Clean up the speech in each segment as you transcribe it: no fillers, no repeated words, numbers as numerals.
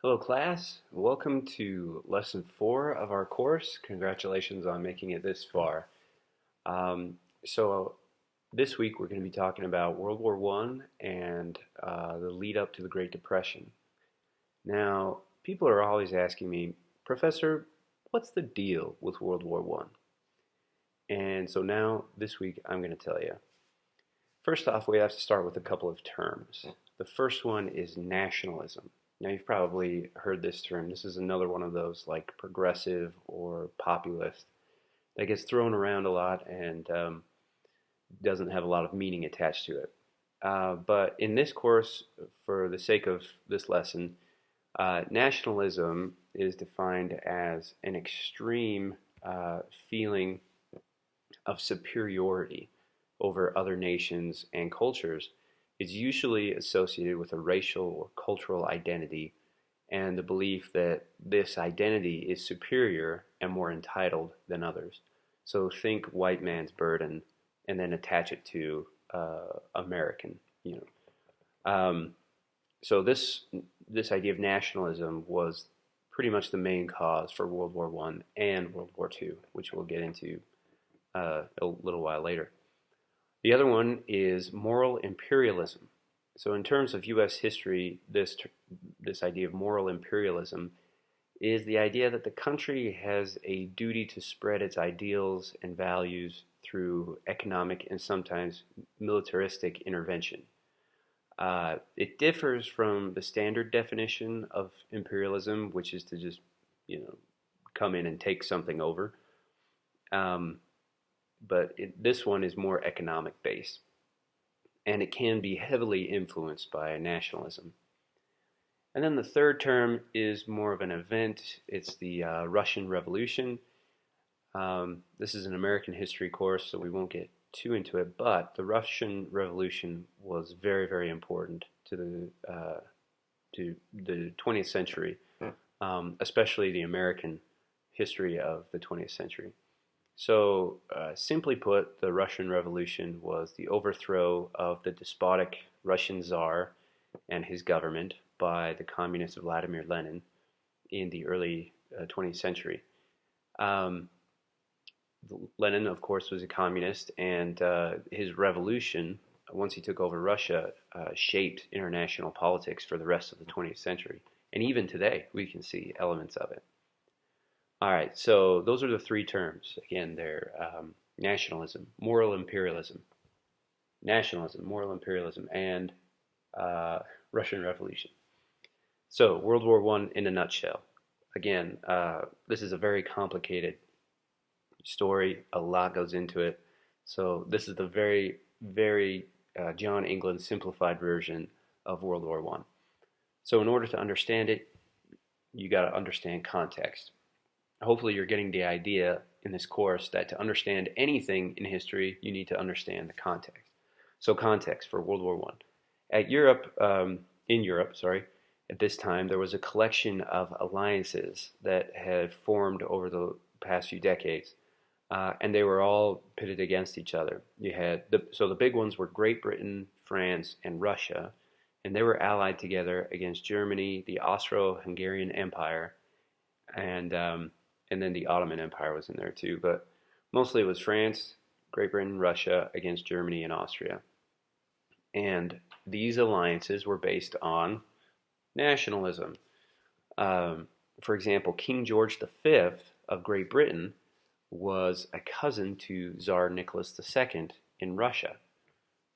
Hello, class. Welcome to lesson 4 of our course. Congratulations on making it this far. Um, so, this week we're going to be talking about World War One and the lead up to the Great Depression. Now, people are always asking me, Professor, what's the deal with World War One? And so now, this week, I'm going to tell you. First off, we have to start with a couple of terms. The first one is nationalism. Now, you've probably heard this term. This is another one of those like progressive or populist that gets thrown around a lot and doesn't have a lot of meaning attached to it. But in this course, for the sake of this lesson, nationalism is defined as an extreme feeling of superiority over other nations and cultures is usually associated with a racial or cultural identity and the belief that this identity is superior and more entitled than others. So think white man's burden and then attach it to American, you know. So this idea of nationalism was pretty much the main cause for World War One and World War Two, which we'll get into a little while later. The other one is moral imperialism. So, in terms of U.S. history, this idea of moral imperialism is the idea that the country has a duty to spread its ideals and values through economic and sometimes militaristic intervention. It differs from the standard definition of imperialism, which is to just, come in and take something over. Um, but this one is more economic based, and it can be heavily influenced by nationalism. And then the third term is more of an event. It's the Russian Revolution. This is an American history course, so we won't get too into it, but the Russian Revolution was very, very important to the 20th century, especially the American history of the 20th century. So, simply put, the Russian Revolution was the overthrow of the despotic Russian Tsar and his government by the communist Vladimir Lenin in the early 20th century. Um, Lenin, of course, was a communist, and his revolution, once he took over Russia, shaped international politics for the rest of the 20th century. And even today, we can see elements of it. All right, so those are the three terms. Again, they're nationalism, moral imperialism, and Russian Revolution. So, World War One in a nutshell. Again, this is a very complicated story. A lot goes into it. So, this is the very, very John England simplified version of World War One. So, in order to understand it, you got to understand context. Hopefully you're getting the idea in this course that to understand anything in history, you need to understand the context. So context for World War One. In Europe, at this time, there was a collection of alliances that had formed over the past few decades, and they were all pitted against each other. You had the big ones were Great Britain, France, and Russia, and they were allied together against Germany, the Austro-Hungarian Empire, and then the Ottoman Empire was in there too. But mostly it was France, Great Britain, Russia against Germany and Austria. And these alliances were based on nationalism. For example, King George V of Great Britain was a cousin to Tsar Nicholas II in Russia.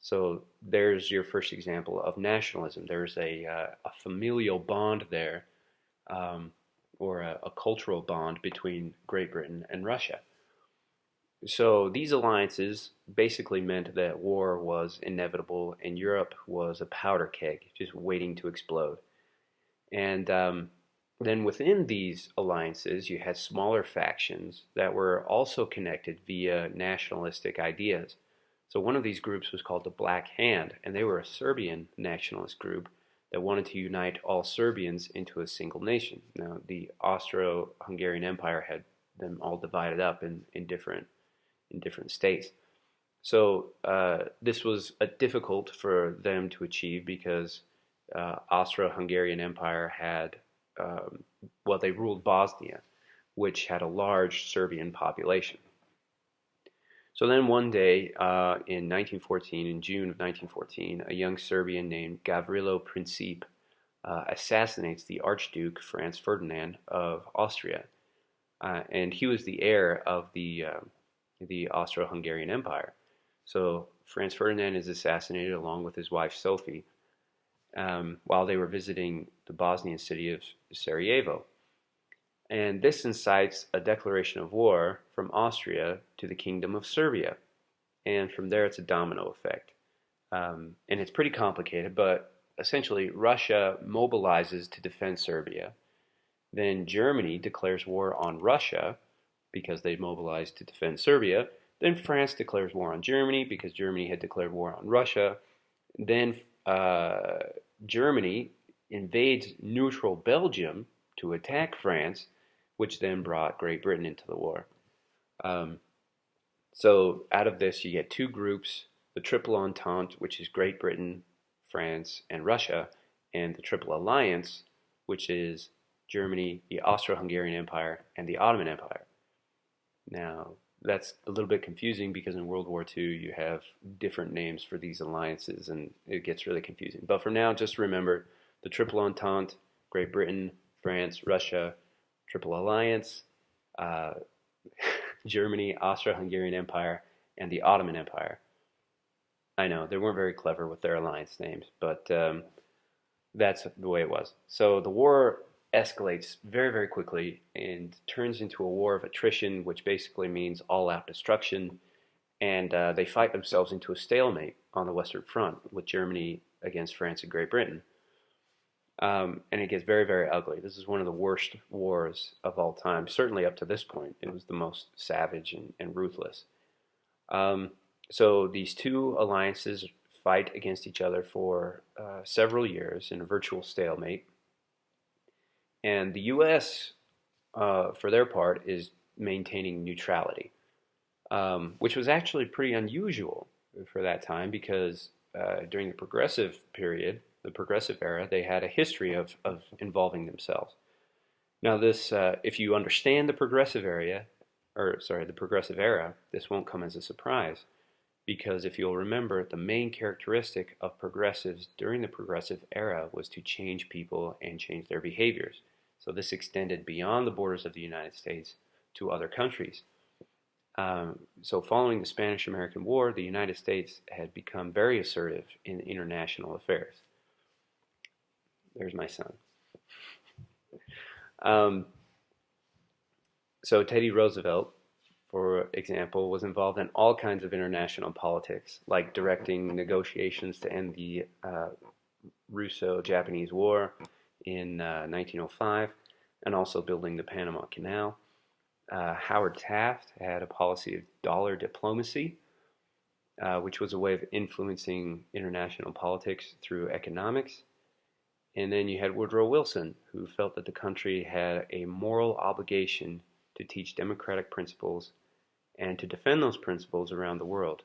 So there's your first example of nationalism. There's a familial bond there, or a cultural bond between Great Britain and Russia. So these alliances basically meant that war was inevitable and Europe was a powder keg just waiting to explode. And then within these alliances, you had smaller factions that were also connected via nationalistic ideas. So one of these groups was called the Black Hand, and they were a Serbian nationalist group that wanted to unite all Serbians into a single nation. Now, the Austro-Hungarian Empire had them all divided up in different states. So this was difficult for them to achieve because Austro-Hungarian Empire had well, they ruled Bosnia, which had a large Serbian population. So then one day in 1914, in June of 1914, a young Serbian named Gavrilo Princip assassinates the Archduke Franz Ferdinand of Austria, and he was the heir of the Austro-Hungarian Empire. So Franz Ferdinand is assassinated along with his wife Sophie while they were visiting the Bosnian city of Sarajevo. And this incites a declaration of war from Austria to the Kingdom of Serbia. And from there, it's a domino effect. And it's pretty complicated, but essentially, Russia mobilizes to defend Serbia. Then Germany declares war on Russia because they mobilized to defend Serbia. Then France declares war on Germany because Germany had declared war on Russia. Then Germany invades neutral Belgium to attack France, which then brought Great Britain into the war. So out of this, you get two groups, the Triple Entente, which is Great Britain, France, and Russia, and the Triple Alliance, which is Germany, the Austro-Hungarian Empire, and the Ottoman Empire. Now, that's a little bit confusing because in World War II you have different names for these alliances and it gets really confusing. But for now, just remember the Triple Entente, Great Britain, France, Russia, Triple Alliance, Germany, Austro-Hungarian Empire, and the Ottoman Empire. I know, they weren't very clever with their alliance names, but that's the way it was. So the war escalates very, very quickly and turns into a war of attrition, which basically means all-out destruction. And they fight themselves into a stalemate on the Western Front with Germany against France and Great Britain. And it gets very, very ugly. This is one of the worst wars of all time. Certainly up to this point, it was the most savage and ruthless. So these two alliances fight against each other for several years in a virtual stalemate. And the U.S., for their part, is maintaining neutrality, which was actually pretty unusual for that time because during the Progressive period, the Progressive era, they had a history of involving themselves. Now, this, if you understand the Progressive era, this won't come as a surprise because if you'll remember, the main characteristic of progressives during the Progressive era was to change people and change their behaviors. So this extended beyond the borders of the United States to other countries. So following the Spanish-American War, the United States had become very assertive in international affairs. There's my son. So Teddy Roosevelt, for example, was involved in all kinds of international politics, like directing negotiations to end the Russo-Japanese War in 1905, and also building the Panama Canal. Howard Taft had a policy of dollar diplomacy, which was a way of influencing international politics through economics. And then you had Woodrow Wilson, who felt that the country had a moral obligation to teach democratic principles and to defend those principles around the world.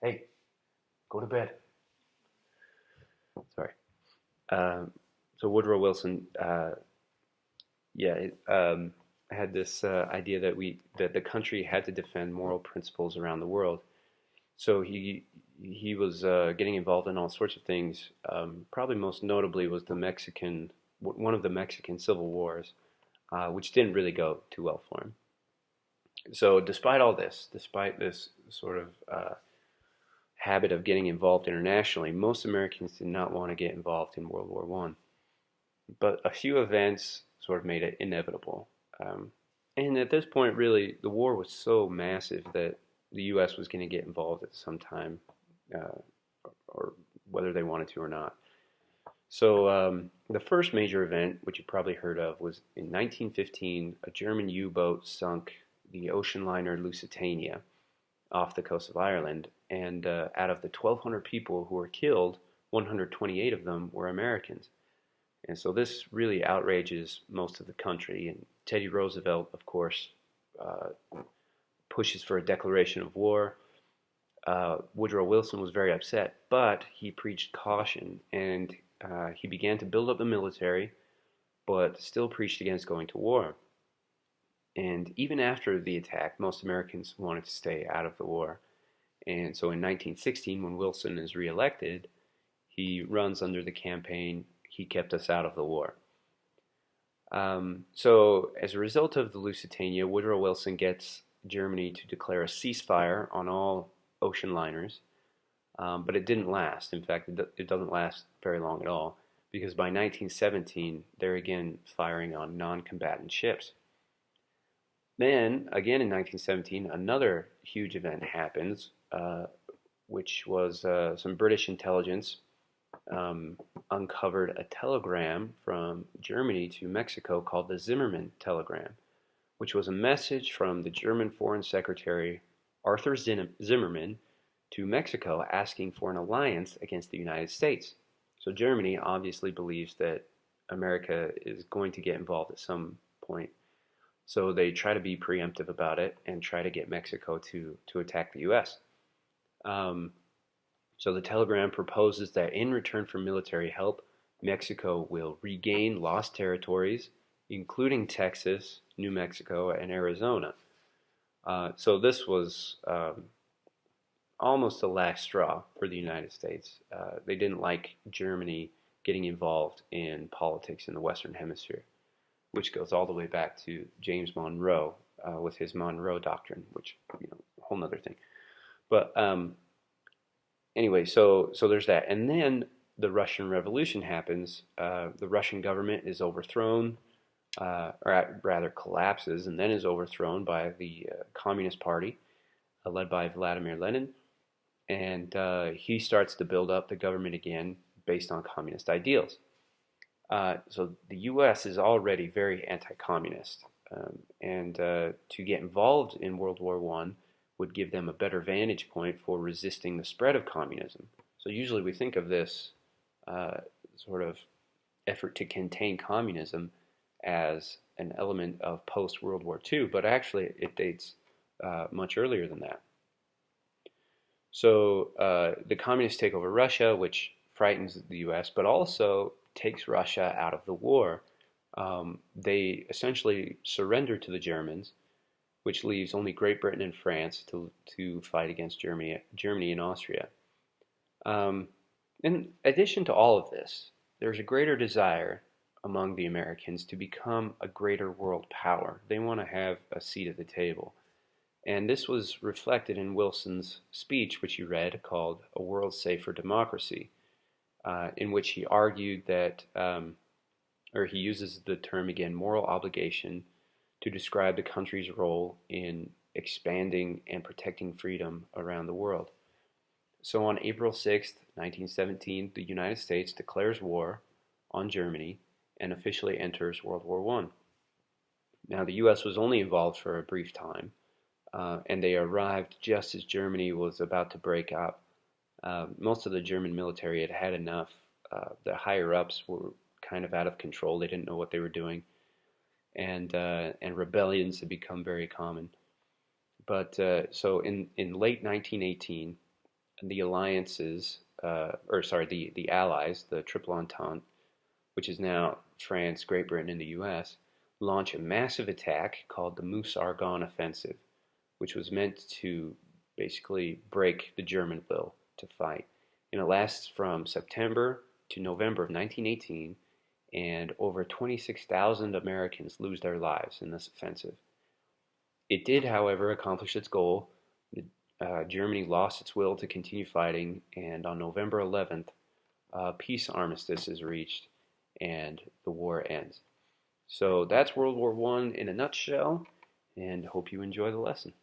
Hey, go to bed. Sorry. So Woodrow Wilson, had this idea that the country had to defend moral principles around the world. So he was getting involved in all sorts of things. Probably most notably was one of the Mexican Civil Wars, which didn't really go too well for him. So despite this sort of habit of getting involved internationally, most Americans did not want to get involved in World War I. But a few events sort of made it inevitable. And at this point, really, the war was so massive that the U.S. was going to get involved at some time, or whether they wanted to or not. So the first major event, which you probably heard of, was in 1915, a German U-boat sunk the ocean liner Lusitania off the coast of Ireland. And out of the 1,200 people who were killed, 128 of them were Americans. And so this really outrages most of the country. And Teddy Roosevelt, of course, pushes for a declaration of war. Woodrow Wilson was very upset, but he preached caution, and he began to build up the military, but still preached against going to war. And even after the attack, most Americans wanted to stay out of the war. And so in 1916, when Wilson is reelected, he runs under the campaign, "He kept us out of the war." So as a result of the Lusitania, Woodrow Wilson gets Germany to declare a ceasefire on all ocean liners, but it didn't last. In fact, it doesn't last very long at all, because by 1917, they're again firing on non-combatant ships. Then, again in 1917, another huge event happens, which was some British intelligence uncovered a telegram from Germany to Mexico called the Zimmermann telegram, which was a message from the German Foreign Secretary Arthur Zimmermann to Mexico asking for an alliance against the United States. So Germany obviously believes that America is going to get involved at some point. So they try to be preemptive about it and try to get Mexico to attack the U.S. So the telegram proposes that in return for military help, Mexico will regain lost territories, including Texas, New Mexico, and Arizona. So this was almost the last straw for the United States. They didn't like Germany getting involved in politics in the Western Hemisphere, which goes all the way back to James Monroe with his Monroe Doctrine, which, a whole nother thing. But anyway, so there's that. And then the Russian Revolution happens. The Russian government is overthrown, or rather collapses, and then is overthrown by the Communist Party, led by Vladimir Lenin. And he starts to build up the government again based on communist ideals. So the U.S. is already very anti-communist, and to get involved in World War I would give them a better vantage point for resisting the spread of communism. So usually we think of this sort of effort to contain communism as an element of post-World War II, but actually it dates much earlier than that. So the communists take over Russia, which frightens the U.S., but also takes Russia out of the war. They essentially surrender to the Germans, which leaves only Great Britain and France to fight against Germany and Austria. In addition to all of this, there's a greater desire among the Americans to become a greater world power. They want to have a seat at the table. And this was reflected in Wilson's speech, which you read, called A World Safe for Democracy, in which he argued that, or he uses the term again, moral obligation, to describe the country's role in expanding and protecting freedom around the world. So on April 6th, 1917, the United States declares war on Germany and officially enters World War I. Now, the U.S. was only involved for a brief time, and they arrived just as Germany was about to break up. Most of the German military had had enough. The higher-ups were kind of out of control. They didn't know what they were doing, and rebellions had become very common. But so in late 1918, the alliances, the Allies, the Triple Entente, which is now France, Great Britain, and the U.S., launch a massive attack called the Meuse-Argonne Offensive, which was meant to basically break the German will to fight. And it lasts from September to November of 1918, and over 26,000 Americans lose their lives in this offensive. It did, however, accomplish its goal. Germany lost its will to continue fighting, and on November 11th, peace armistice is reached, and the war ends. So that's World War I in a nutshell, and hope you enjoy the lesson.